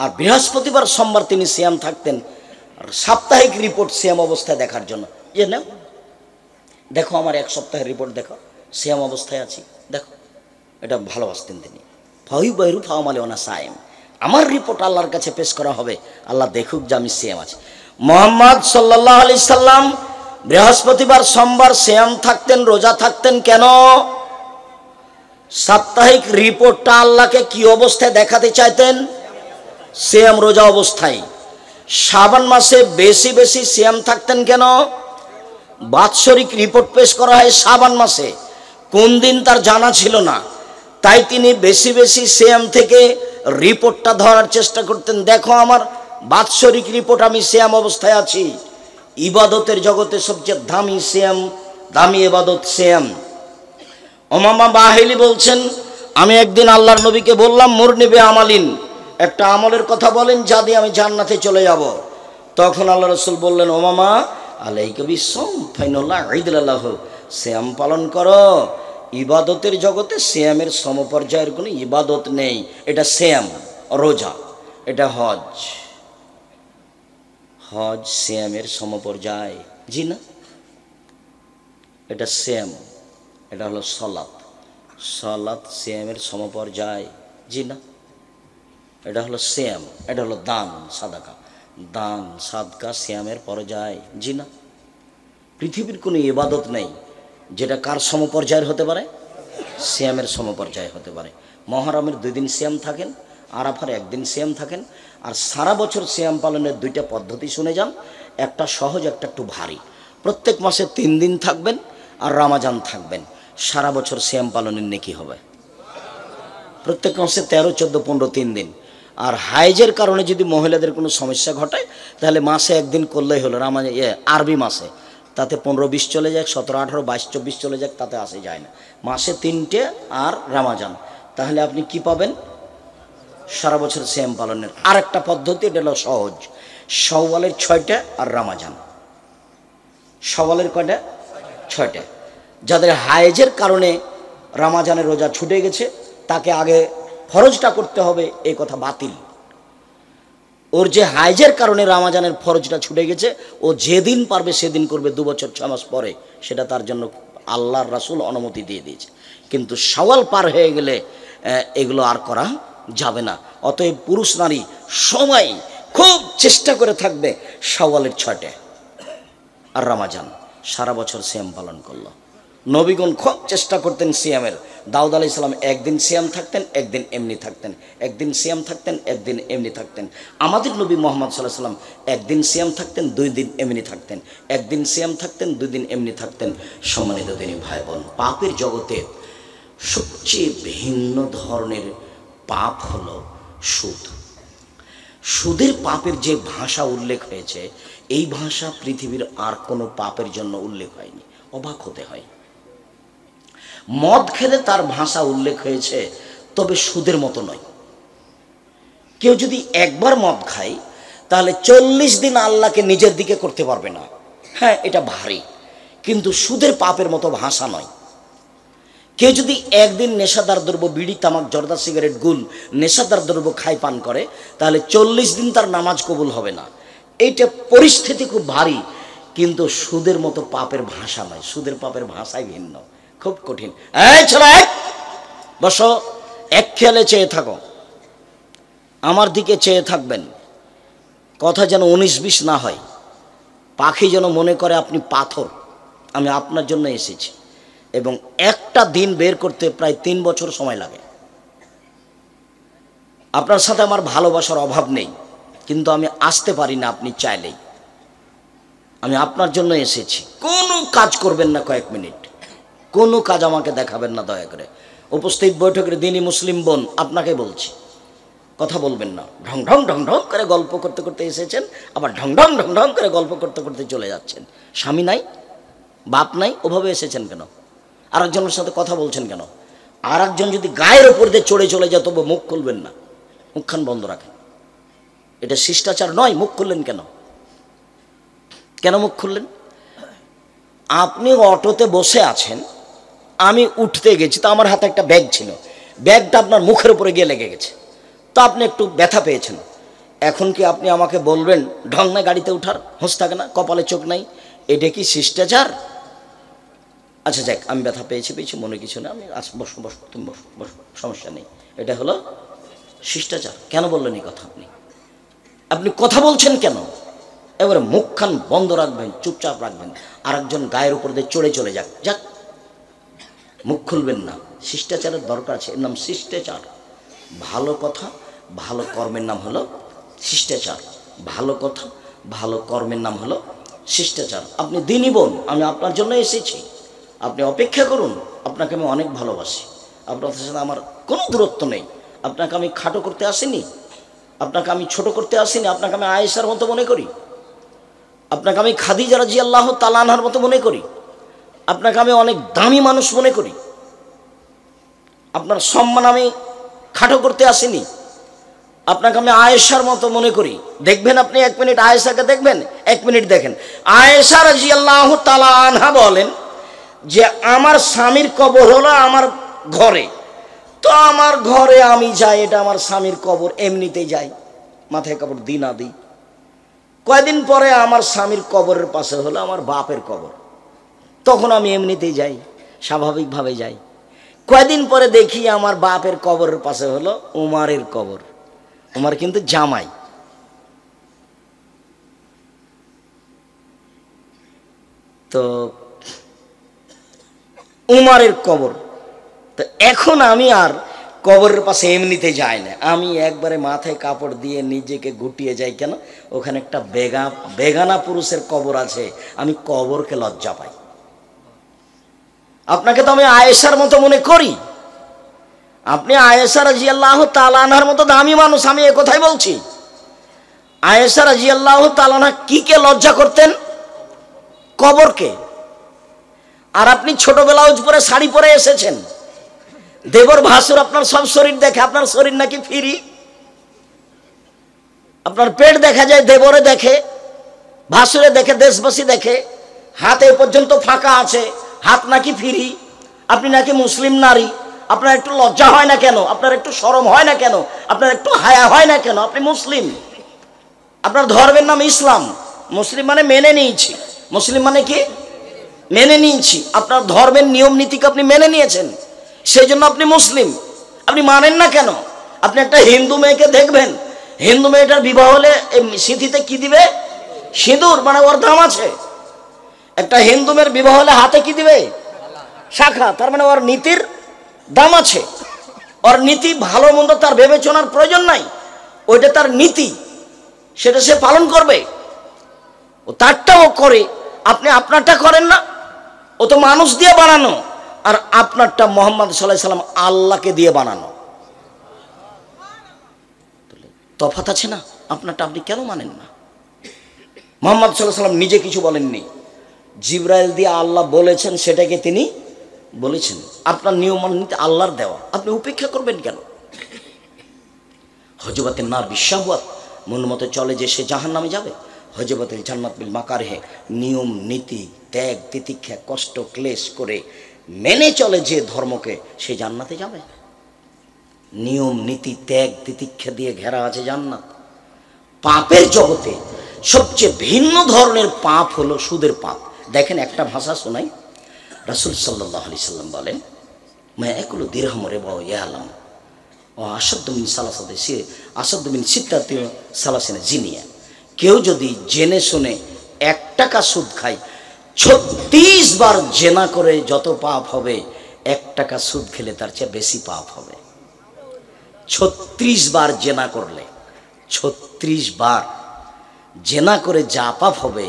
আর বৃহস্পতিবার সোমবার তিনি সিয়াম থাকতেন সাপ্তাহিক রিপোর্ট সিয়াম অবস্থায় দেখার জন্য। নাও দেখো আমার এক সপ্তাহের রিপোর্ট দেখো, সিয়াম অবস্থায় আছি দেখো, এটা ভালোবাসতেন তিনি। ফাহি বহিরু ফাওমালে ওনা সায়েম, আমার রিপোর্ট আল্লাহর কাছে পেশ করা হবে, আল্লাহ দেখুক যে আমি সিয়াম আছি। মুহাম্মদ সাল্লাল্লাহু আলাইহি সাল্লাম বৃহস্পতিবার সোমবার সিয়াম থাকতেন, রোজা থাকতেন কেন? সাপ্তাহিক রিপোর্টটা আল্লাহকে কি অবস্থায় দেখাতে চাইতেন? সিয়াম রোজা অবস্থায়। শাবান মাসে বেশি বেশি সিয়াম থাকতেন কেন? বাৎসরিক রিপোর্ট পেশ করা হয় শাবান মাসে, কোন দিন তার জানা ছিল না, তাই তিনি বেশি বেশি সিয়াম থেকে রিপোর্টটা ধরার চেষ্টা করতেন। দেখো আমার বাৎসরিক রিপোর্ট, আমি সিয়াম অবস্থায় আছি। ইবাদতের জগতে সবচেয়ে দামি সিয়াম, দামি ইবাদত সিয়াম। উমামা বাহিলি বলছেন, আমি একদিন আল্লাহর নবীকে বললাম মুরনিবে আমালিন, একটা আমলের কথা বলেন যা দিয়ে আমি জান্নাতে চলে যাব। তখন আল্লাহ রাসূল বললেন, উমামা আলাইকা বিসম ফাইনাল্লাহ ঈদুল্লাহ, সিয়াম পালন করো। ইবাদতের জগতে সিয়ামের সমপর্যায়ের কোনো ইবাদত নেই। এটা সিয়াম রোজা, এটা হজ, হজ সিয়ামের সমপর্যায়, জি না? এটা সিয়াম, এটা হলো সলাত, সলাত সিয়ামের সমপর্যায়, জি না? এটা হলো সিয়াম, এটা হলো দান সাদাকা, দান সাদকা সিয়ামের পর্যায়, জি না? পৃথিবীর কোনো ইবাদত নেই যেটা কার সমপর্যায়ের হতে পারে? সিয়ামের সমপর্যায় হতে পারে। মহরমের 2 দিন সিয়াম থাকেন, আরাফার 1 দিন সিয়াম থাকেন। আর সারা বছর সিয়াম পালনের 2টা পদ্ধতি শুনে যান, একটা সহজ, একটা একটু ভারী। প্রত্যেক মাসে 3 দিন থাকবেন আর রমাজান থাকবেন, সারা বছর সিয়াম পালনের নেকি হবে। প্রত্যেক মাসে 13, 14, 15 3 দিন। আর হাইজের কারণে যদি মহিলাদের কোনো সমস্যা ঘটায় তাহলে মাসে 1 দিন করলেই হলো। আরবি মাসে তাতে 15, 20 চলে যায়, 17, 18, 22, 24 চলে যায়, তাতে আসে যায় না। মাসে 3টে আর রমাজান, তাহলে আপনি কি পাবেন? সারা বছর সিয়াম পালনের। আর একটা পদ্ধতি, এটা হলো সহজ, শাওয়ালের 6টা আর রমাজান। শাওয়ালের কয়টা? 6টা। যাদের হাইজের কারণে রমাজানের রোজা ছুটে গেছে তাকে আগে ফরজটা করতে হবে, এই কথা বাতিল। ওর যে হাইজের কারণে রমাজানের ফরজটা ছুটে গেছে, ও যেদিন পারবে সেদিন করবে, 2 বছর 6 মাস পরে, সেটা তার জন্য আল্লাহর রাসূল অনুমতি দিয়ে দিয়েছে। কিন্তু শাওয়াল পার হয়ে গেলে এগুলো আর করা যাবে না। অতএব পুরুষ নারী সবাই খুব চেষ্টা করে থাকবে শাওয়ালের 6টে আর রমাজান, সারা বছর সিয়াম পালন করলো। নবীগণ খুব চেষ্টা করতেন সিয়ামের। দাউদ আলাইহিস সালাম 1 দিন সিয়াম থাকতেন, 1 দিন এমনি থাকতেন, 1 দিন সিয়াম থাকতেন, 1 দিন এমনি থাকতেন। আমাদের নবী মুহাম্মদ সাল্লাল্লাহু আলাইহি সাল্লাম 1 দিন সিয়াম থাকতেন, 2 দিন এমনি থাকতেন, 1 দিন সিয়াম থাকতেন, 2 দিন এমনি থাকতেন। সম্মানিত দিনী ভাই বোন, পাপের জগতে সবচেয়ে ভিন্ন ধরনের পাপ হলো সুদ। সুদের পাপের যে ভাষা উল্লেখ হয়েছে, এই ভাষা পৃথিবীর আর কোনো পাপের জন্য উল্লেখ হয়নি। অবাক হতে হয়। মদ খেলে তার ভাষা উল্লেখ হয়েছে, তবে সুদের মতো নয়। কেউ যদি একবার মদ খায় তাহলে 40 দিন আল্লাহকে নিজের দিকে করতে পারবে না। হ্যাঁ, এটা ভারী, কিন্তু সুদের পাপের মতো ভাষা নয়। কেউ যদি একদিন নেশাদার দ্রব্য, বিড়ি, তামাক, জর্দা, সিগারেট, গুল, নেশাদার দ্রব্য খায়, পান করে, তাহলে 40 দিন তার নামাজ কবুল হবে না। এইটা পরিস্থিতি খুব ভারী, কিন্তু সুদের মতো পাপের ভাষা নয়। সুদের পাপের ভাষাই ভিন্ন, খুব কঠিন। এই ছেলে, বসো, এক খেয়ালে চেয়ে থাকো, আমার দিকে চেয়ে থাকবেন। কথা যেন 19-20 না হয়, পাখি যেন মনে করে আপনি পাথর। আমি আপনার জন্য এসেছি, এবং একটা দিন বের করতে প্রায় 3 বছর সময় লাগে। আপনার সাথে আমার ভালোবাসার অভাব নেই, কিন্তু আমি আসতে পারি না আপনি চাইলেই। আমি আপনার জন্য এসেছি। কোনো কাজ করবেন না কয়েক মিনিট, কোনো কাজ আমাকে দেখাবেন না দয়া করে। উপস্থিত বৈঠকের দিনই মুসলিম বোন, আপনাকে বলছি, কথা বলবেন না। ঢং ঢং ঢং ঢং করে গল্প করতে করতে এসেছেন, আবার ঢং ঢং ঢং ঢং করে গল্প করতে করতে চলে যাচ্ছেন। স্বামী নাই, বাপ নাই, ওভাবে এসেছেন কেন? আরেকজনের সাথে কথা বলছেন কেন? আর একজন যদি গায়ের ওপর দিয়ে চড়ে চলে যায়, তবু মুখ খুলবেন না, মুখখান বন্ধ রাখেন। এটা শিষ্টাচার নয়। মুখ খুললেন কেন? কেন মুখ খুললেন? আপনি অটোতে বসে আছেন, আমি উঠতে গেছি, তো আমার হাতে একটা ব্যাগ ছিল, ব্যাগটা আপনার মুখের উপরে গিয়ে লেগে গেছে, তো আপনি একটু ব্যথা পেয়েছেন। এখন কি আপনি আমাকে বলবেন ঢং না গাড়িতে ওঠার, হোঁশ থাকে না, কপালে চোখ নাই, এটা কি শিষ্টাচার? আচ্ছা যাক, আমি ব্যথা পেয়েছি মনে কিছু না, আমি বসো বসো, তুমি বসো বসো, সমস্যা নেই, এটা হলো শিষ্টাচার। কেন বললেন এই কথা? আপনি কথা বলছেন কেন? এবারে মুখখান বন্ধ রাখবেন, চুপচাপ রাখবেন। আরেকজন গায়ের উপর দিয়ে চড়ে চলে যাক, যাক, মুখ খুলবেন না। শিষ্টাচারের দরকার আছে, এর নাম শিষ্টাচার। ভালো কথা ভালো কর্মের নাম হলো শিষ্টাচার। ভালো কথা ভালো কর্মের নাম হলো শিষ্টাচার। আপনি দিনই বোন, আমি আপনার জন্য এসেছি, আপনি অপেক্ষা করুন। আপনাকে আমি অনেক ভালোবাসি, আপনার সাথে আমার কোনো দূরত্ব নেই। আপনাকে আমি খাটো করতে আসিনি, আপনাকে আমি ছোট করতে আসিনি। আপনাকে আমি আয়েশার মতো মনে করি, আপনাকে আমি খাদিজা রাদিয়াল্লাহু তাআলা আনহার মতো মনে করি, আপনাকে আমি অনেক দামি মানুষ মনে করি। আপনার সম্মান আমি খাটো করতে আসিনি, আপনাকে আমি আয়েশার মতো মনে করি। দেখবেন আপনি 1 মিনিট আয়েশাকে দেখবেন, 1 মিনিট দেখেন। আয়েশা রাদিয়াল্লাহু তাআলা আনহা বলেন যে আমার স্বামীর কবর হলো আমার ঘরে, তো আমার ঘরে আমি যাই, এটা আমার স্বামীর কবর, এমনিতেই যাই, মাথায় কাপড় দিই না দিই। কয়দিন পরে আমার স্বামীর কবরের পাশে হলো আমার বাপের কবর, তখন আমি এমনিতেই যাই, স্বাভাবিকভাবে যাই। কয়দিন পরে দেখি আমার বাপের কবরের পাশে হলো উমারের কবর, উমার কিন্তু জামাই। তো উমারের কবর, তো এখন আমি আর কবরের পাশে এমনিতে যাই না, আমি একবারে মাথায় কাপড় দিয়ে নিজেকে গুটিয়ে যাই। কেন? ওখানে একটা বেগানা পুরুষের কবর আছে, আমি কবরকে লজ্জা পাই। আপনাকে তো আমি আয়েশার মতো মনে করি, আপনি আয়েশা রাদিয়াল্লাহু তাআলা আনহার মতো দামি মানুষ, আমি এ কথাই বলছি। আয়েশা রাদিয়াল্লাহু তাআলা আনহা কি কে লজ্জা করতেন? কবরকে। আর আপনি ছোট ব্লাউজ পরে শাড়ি পরে এসেছেন, দেবর ভাসুর আপনার সব শরীর দেখে, আপনার শরীর নাকি ফ্রি, আপনার পেট দেখা যায়, দেবরে দেখে, ভাসুরে দেখে, দেশবাসী দেখে, হাত এ পর্যন্ত ফাঁকা আছে, হাত নাকি ফ্রি, আপনি নাকি মুসলিম নারী। আপনার একটু লজ্জা হয় না কেন? আপনার একটু শরম হয় না কেন? আপনার একটু হায়া হয় না কেন? আপনি মুসলিম, আপনার ধর্মের নাম ইসলাম। মুসলিম মানে মেনে নিয়েছি, মুসলিম মানে কি? মেনে নিয়েছি। আপনার ধর্মের নিয়ম নীতিকে আপনি মেনে নিয়েছেন, সেই জন্য আপনি মুসলিম। আপনি মানেন না কেন? আপনি একটা হিন্দু মেয়েকে দেখবেন, হিন্দু মেয়েটার বিবাহ হলে সিঁথিতে কি দিবে? সিঁদুর, মানে ওর দাম আছে। একটা হিন্দু মেয়ের বিবাহ হলে হাতে কি দিবে? শাখা, তার মানে ওর নীতির দাম আছে। ওর নীতি ভালো মন্দ তার বিবেচনার প্রয়োজন নাই, ওইটা তার নীতি, সেটা সে পালন করবে, ও তারটাও করে। আপনি আপনারটা করেন না, ও তো মানুষ দিয়ে বানানো, আর আপনারটা মুহাম্মদ সাল্লাল্লাহু আলাইহি সাল্লাম আল্লাহকে দিয়ে বানানো। তফাৎ আছে না? আপনারটা আপনি কেন মানেন না? মুহাম্মদ সাল্লাল্লাহু আলাইহি সাল্লাম নিজে কিছু বলেননি, জিবরাইল দিয়ে আল্লাহ বলেছেন, সেটাকে তিনি বলেছেন। আপনার নিয়ম নীতি আল্লাহর দেওয়া, আপনি উপেক্ষা করবেন কেন? হযরতের না বিশ্বাহুয়াত, মন মতো চলে যে সে জাহান্নামে যাবে। হযরতের জান্নাত বিল মাকারিহে, নিয়ম নীতি ত্যাগ তিতিক্ষা কষ্ট ক্লেশ করে মেনে চলে যে ধর্মকে, সে জান্নাতে যাবে। নিয়ম নীতি ত্যাগ তিতিক্ষা দিয়ে ঘেরা আছে জান্নাত। পাপের জগতে সবচেয়ে ভিন্ন ধরনের পাপ হলো সুদের পাপ। দেখেন একটা ভাষা শোনাই, রাসূল সাল্লাল্লাহু আলাইহি সাল্লাম বলেন, মা একুলু দিরহাম রিবা ইয়ালাম ও আসাদ্দু মিন সালাসাতি সে আসাদ্দু মিন সিত্তাতি সালাসিনা জিনিয়া। কেউ যদি জেনে শুনে 1 টাকা সুদ খায়, 36 বার জেনা করে যত পাপ হবে, 1 টাকা সুদ খেলে তার চেয়ে বেশি পাপ হবে। 36 বার জেনা করলে, 36 বার জেনা করে যা পাপ হবে,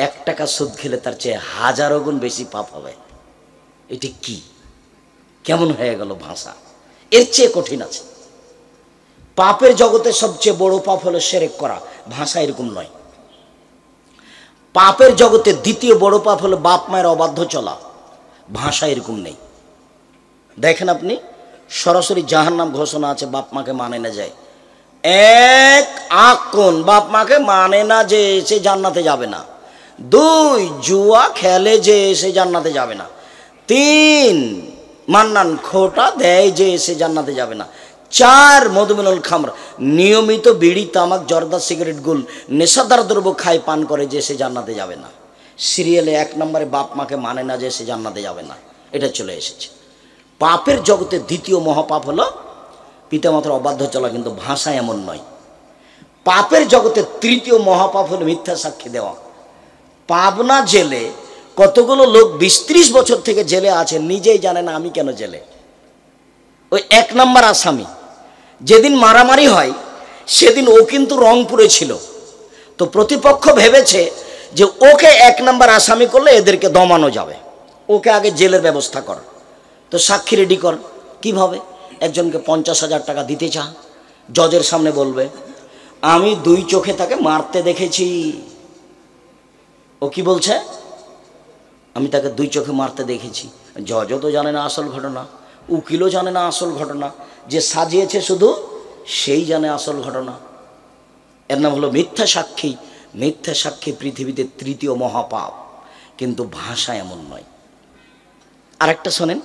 1 টাকা সুদ খেলে তার চেয়ে 1000 গুণ বেশি পাপ হবে। এটি কি, কেমন হয়ে গেল ভাষা? এর চেয়ে কঠিন আছে। পাপের জগতে সবচেয়ে বড় পাপ হলো শিরক করা, ভাষা এরকম নয়। পাপের জগতে দ্বিতীয় বড় পাপ হলো বাপ মায়ের অবাধ্য চলা, ভাষা এরকম নেই। দেখেন আপনি, সরাসরি জাহান্নাম ঘোষণা আছে, বাপ মাকে মানে না যায়। 1 আকুন, বাপ মাকে মানে না যে সে জান্নাতে যাবে না। 2 জুয়া খেলে যে সে জান্নাতে যাবে না। 3 মান্নান খোটা দেয় যে সে জান্নাতে যাবে না। 4 মধুমিনুল খামর, নিয়মিত বিড়ি তামাক জর্দা সিগারেট গুল নেশাদার দ্রব্য খায় পান করে যে সে জান্নাতে যাবে না। সিরিয়ালে 1 নম্বরে বাপ মাকে মানে না যে সে জান্নাতে যাবে না, এটা চলে এসেছে। পাপের জগতে দ্বিতীয় মহাপাপ হলো পিতামাতার অবাধ্য চলা, কিন্তু ভাষা এমন নয়। পাপের জগতে তৃতীয় মহাপাপ হলো মিথ্যা সাক্ষী দেওয়া। পাবনা জেলে কতগুলো লোক 20-30 বছর থেকে জেলে আছে, নিজেই জানে না আমি কেন জেলে। ওই 1 নম্বর আসামি, যেদিন মারামারি হয় সেদিন ও কিন্তু রংপুরে ছিল, তো প্রতিপক্ষ ভেবেছে যে ওকে 1 নম্বর আসামি করলে এদেরকে দমানো যাবে, ওকে আগে জেলের ব্যবস্থা কর। তো সাক্ষী রেডি কর, কিভাবে? একজনকে 50,000 টাকা দিতে চা, জজের সামনে বলবে আমি 2 চোখে তাকে মারতে দেখেছি। ও কি বলছে? আমি তাকে 2 চোখে মারতে দেখেছি। জজও তো জানে না আসল ঘটনা, উকিলও জানে না আসল ঘটনা, যে সাজিয়েছে শুধু সেই জানে আসল ঘটনা। এর নাম হলো মিথ্যা সাক্ষী। মিথ্যা সাক্ষী পৃথিবীতে তৃতীয় মহাপাপ, কিন্তু ভাষা এমন নয়। আরেকটা শোনেন,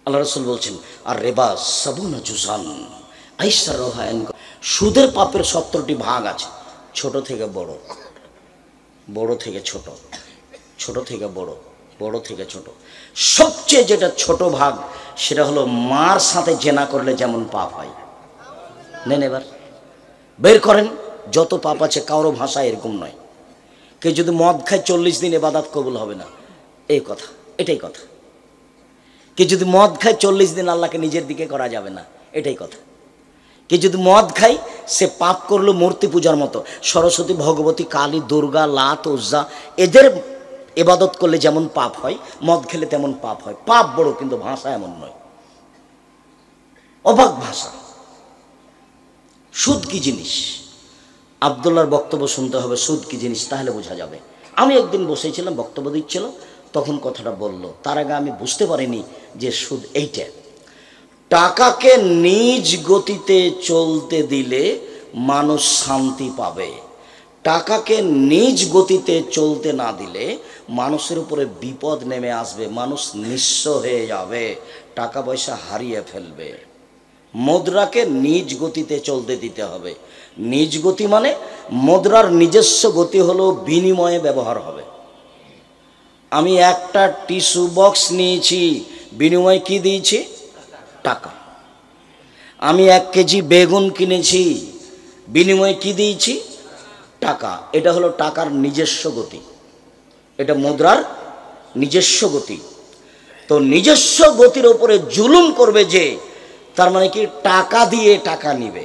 আল্লাহ রাসূল বলছেন আর রেবা সাবুনা জুজান আইসার রহায়ন, সুদের পাপের 70টি ভাগ আছে, ছোট থেকে বড়, বড় থেকে ছোট, ছোট থেকে বড়, বড় থেকে ছোট। সবচেয়ে যেটা ছোট ভাগ সেটা হলো মার সাথে জেনা করলে যেমন পাপ হয়। নেন এবার বের করেন, যত পাপ আছে কারো ভাষা এরকম নয়। কেউ যদি মদ খায় 40 দিন ইবাদত কবুল হবে না, এই কথা, এটাই কথা। কেউ যদি মদ খায় 40 দিন আল্লাহকে নিজের দিকে করা যাবে না, এটাই কথা। কেউ যদি মদ খায় সে পাপ করলো মূর্তি পূজার মতো। সরস্বতী, ভগবতী, কালী, দুর্গা, লাত, উজ্জা এদের ইবাদত করলে যেমন পাপ হয়, মদ খেলে তেমন পাপ হয়। পাপ বড়, কিন্তু ভাষা এমন নয়, অবাক ভাষা। সুদ কি জিনিস? আব্দুল্লাহর বক্তব্য শুনতে হবে, সুদ কি জিনিস, তাহলে বোঝা যাবে। আমি একদিন বসেছিলাম, বক্তব্য দিচ্ছিল, তখন কথাটা বলল। তার আগে আমি বুঝতে পারিনি যে সুদ এইটা। টাকাকে নিজ গতিতে চলতে দিলে মানুষ শান্তি পাবে, টাকাকে নিজ গতিতে চলতে না দিলে মানুষের উপরে বিপদ নেমে আসবে, মানুষ নিঃস্ব হয়ে যাবে, টাকা পয়সা হারিয়ে ফেলবে। মুদ্রাকে নিজ গতিতে চলতে দিতে হবে। নিজ গতি মানে মুদ্রার নিজস্ব গতি হলো বিনিময়ে ব্যবহার হবে। আমি একটা টিস্যু বক্স নিয়েছি, বিনিময়ে কি দিয়েছি? টাকা। আমি 1 কেজি বেগুন কিনেছি, বিনিময়ে কি দিয়েছি? টাকা। এটা হলো টাকার নিজস্ব গতি, এটা মুদ্রার নিজস্ব গতি। তো নিজস্ব গতির উপরে জুলুম করবে যে, তার মানে কি টাকা দিয়ে টাকা নিবে,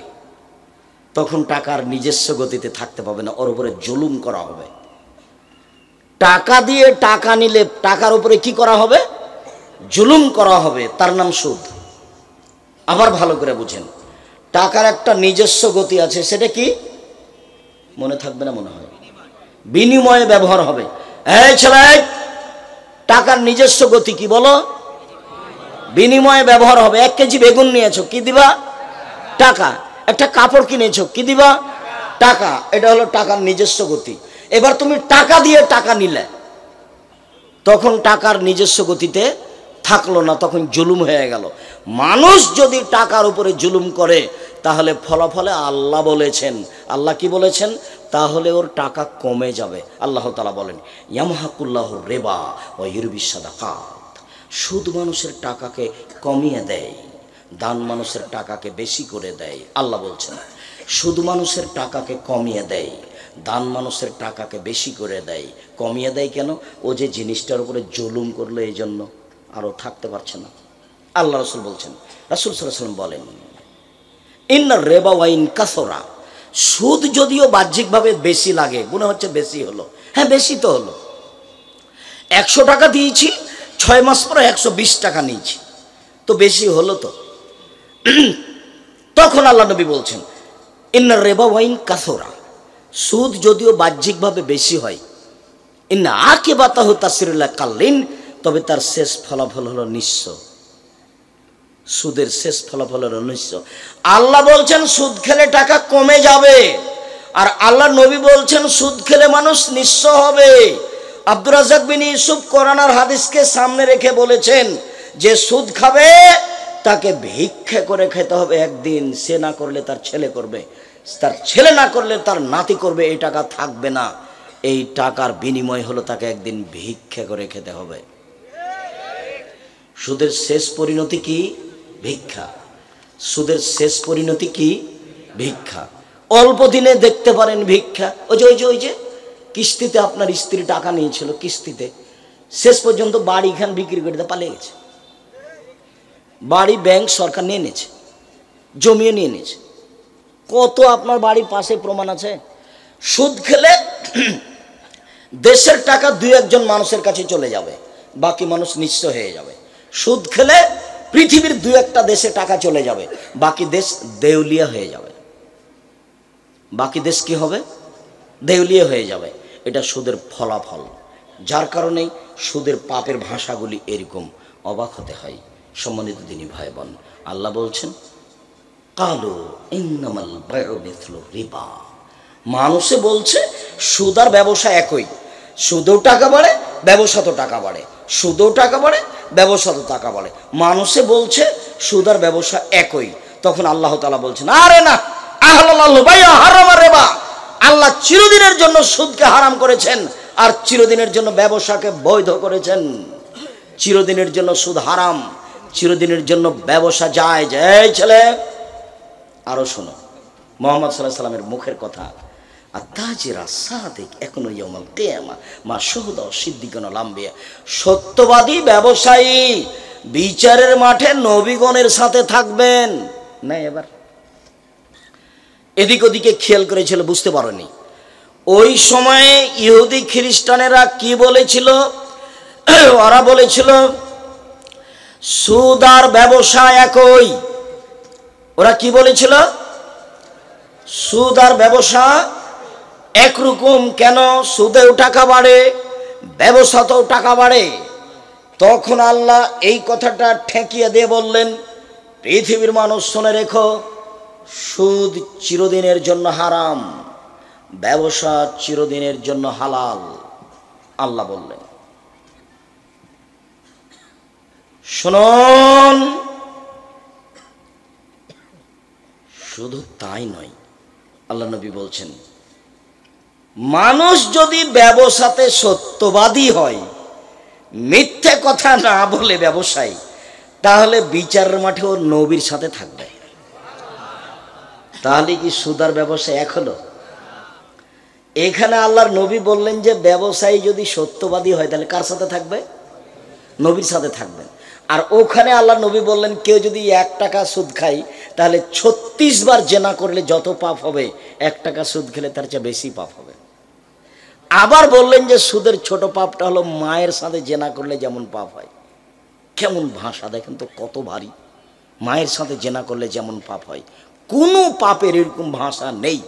তখন টাকার নিজস্ব গতিতে থাকতে পাবে না, ওর উপরে জুলুম করা হবে। টাকা দিয়ে টাকা নিলে টাকার উপরে কি করা হবে? জুলুম করা হবে, তার নাম সুদ। আবার ভালো করে বুঝেন, টাকার একটা নিজস্ব গতি আছে, সেটা কি? মনে থাকবে না মনে হয়, বিনিময়ে ব্যবহার হবে। এই ছেলে, টাকার নিজস্ব গতি কি বলো? বিনিময়ে ব্যবহার হবে। 1 কেজি বেগুন নিয়েছো, কি দিবা? টাকা। একটা কাপড় কিনেছো, কি দিবা? টাকা। এটা হলো টাকার নিজস্ব গতি। এবার তুমি টাকা দিয়ে টাকা নিলে, তখন টাকার নিজস্ব গতিতে থাকলো না, তখন জুলুম হয়ে গেল। মানুষ যদি টাকার উপরে জুলুম করে তাহলে ফলাফলে আল্লাহ বলেছেন, আল্লাহ কি বলেছেন? তাহলে ওর টাকা কমে যাবে। আল্লাহ তাআলা বলেন ইয়ামহাকুল্লাহুর রিবা ওয়া ইউরবিস সাদাকাত, সুদ মানুষের টাকাকে কমিয়ে দেয়, দান মানুষের টাকাকে বেশি করে দেয়। আল্লাহ বলছেন সুদ মানুষের টাকাকে কমিয়ে দেয়, দান মানুষের টাকাকে বেশি করে দেয়। কমিয়ে দেয় কেন? ও যে জিনিসটার উপরে জুলুম করলো, এই জন্য আরও থাকতে পারছে না। আল্লাহ রাসূল বলছেন, রাসূল সাল্লাল্লাহু আলাইহি ওয়াসাল্লাম বলেন ইন্নার রিবা ওয়াইন কাসরা, সুদ যদিও বাহ্যিকভাবে বেশি লাগে, মনে হচ্ছে বেশি হলো, হ্যাঁ বেশি তো হলো। 100 টাকা দিয়েছি, 6 মাস পরে 120 টাকা নিয়েছি, তো বেশি হলো তো। তখন আল্লাহ নবী বলছেন ইন্নার রিবা ওয়াইন কাসরা, সুদ যদিও বাহ্যিকভাবে বেশি হয়, ইন্না আকিবাতাহু তাসরিল কাল্লিন, তবে তার শেষ ফলাফল হলো নিঃস্ব। সুদের শেষ ফলাফল হলো নিঃস্ব। আল্লাহ বলছেন সুদ খেলে টাকা কমে যাবে, আর আল্লাহ নবী বলছেন সুদ খেলে মানুষ নিঃস্ব হবে। আব্দুর রাজ্জাক বিন ইউসুফ কোরআন আর হাদিসকে সামনে রেখে বলেছেন যে সুদ খাবে তাকে ভিক্ষা করে খেতে হবে একদিন। সে না করলে তার ছেলে করবে, তার ছেলে না করলে তার নাতি করবে। এই টাকা থাকবে না। এই টাকার বিনিময় হলো তাকে একদিন ভিক্ষা করে খেতে হবে। সুদের শেষ পরিণতি কি? ভিক্ষা। সুদের শেষ পরিণতি কি? ভিক্ষা। অল্প দিনে দেখতে পারেন ভিক্ষা। ওই যে কিস্তিতে আপনার স্ত্রী টাকা নিয়েছিল, কিস্তিতে শেষ পর্যন্ত বাড়ি খান বিক্রি করে দিয়ে পালিয়ে গেছে। বাড়ি ব্যাংক সরকার নিয়ে নিয়েছে, জমিয়ে নিয়ে নিয়েছে। কত আপনার বাড়ির পাশে প্রমাণ আছে। সুদ খেলে দেশের টাকা দুই একজন মানুষের কাছে চলে যাবে, বাকি মানুষ নিঃস্ব হয়ে যাবে। সুদ খেলে পৃথিবীর দুই একটা দেশে টাকা চলে যাবে, বাকি দেশ দেউলিয়া হয়ে যাবে। বাকি দেশ কি হবে? দেউলিয়া হয়ে যাবে। এটা সুদের ফলাফল। যার কারণেই সুদের পাপের ভাষাগুলি এরকম, অবাক হতে হয়। সম্মানিত দিনী ভাই বোন, আল্লাহ বলছেন কালু ইন্নামাল বায়উ মিথলু রিবা। মানুষে বলছে সুদ আর ব্যবসা একই, সুদেও টাকা বাড়ে, ব্যবসাতেও টাকা বাড়ে, সুদেও টাকা বাড়ে, ব্যবসাতেও টাকা বাড়ে। মানুষে বলছে সুদ আর ব্যবসা একই। তখন আল্লাহ তাআলা বলছেন আরে না, আহলাল্লাহু বাইআ হারামা রিবা। আল্লাহ চিরদিনের জন্য সুদকে হারাম করেছেন আর চিরদিনের জন্য ব্যবসাকে বৈধ করেছেন। চিরদিনের জন্য সুদ হারাম, চিরদিনের জন্য ব্যবসা জায়েজ। এই ছেলে আরো শোনো, মুহাম্মদ সাল্লাল্লাহু আলাইহি সাল্লামের মুখের কথা, আত-তাজিরা সাদিক এখনো ইয়াউমাল কিয়ামা মা শুহুদা সিদ্দিকুন ওয়াল আম্বিয়া। সত্যবাদী ব্যবসায়ী বিচারের মাঠে নবীগণের সাথে থাকবেন। না এবার এদিক ওদিকে খেয়াল করেছিল, বুঝতে পারোনি। ওই সময়ে ইহুদি খ্রিস্টানেরা কি বলেছিল? ওরা বলেছিল সুদ আর ব্যবসা একই। ওরা কি বলেছিল? সুদ আর ব্যবসা একরকম। কেন? সুদেও টাকা বাড়ে, ব্যবসাতেও টাকা বাড়ে। তখন আল্লাহ এই কথাটা ঠেকিয়ে দিয়ে বললেন, পৃথিবীর মানুষ শুনে রেখো, সুদ চিরদিনের জন্য হারাম, ব্যবসা চিরদিনের জন্য হালাল। আল্লাহ বললেন শুনুন। শুধু তাই নয়, আল্লাহ নবী বলছেন মানুষ যদি ব্যবসাতে সত্যবাদী হয়, মিথ্যে কথা না বলে ব্যবসায়ী, তাহলে বিচারের মাঠে ওর নবীর সাথে থাকবে। তাহলে কি সুদ আর ব্যবসা এক হলো? এখানে আল্লাহর নবী বললেন যে ব্যবসায়ী যদি সত্যবাদী হয় তাহলে কার সাথে থাকবে? নবীর সাথে থাকবেন। আর ওখানে আল্লাহর নবী বললেন কেউ যদি 1 টাকা সুদ খায় তাহলে 36 বার জেনা করলে যত পাপ হবে, 1 টাকা সুদ খেলে তার চেয়ে বেশি পাপ হবে। আবার বললেন যে সুদের ছোট পাপটা হলো মায়ের সাথে জেনা করলে যেমন পাপ হয়। কেমন ভাষা দেখেন তো, কত ভারী। মায়ের সাথে জেনা করলে যেমন পাপ হয়, কোনো পাপের এরকম ভাষা নেই।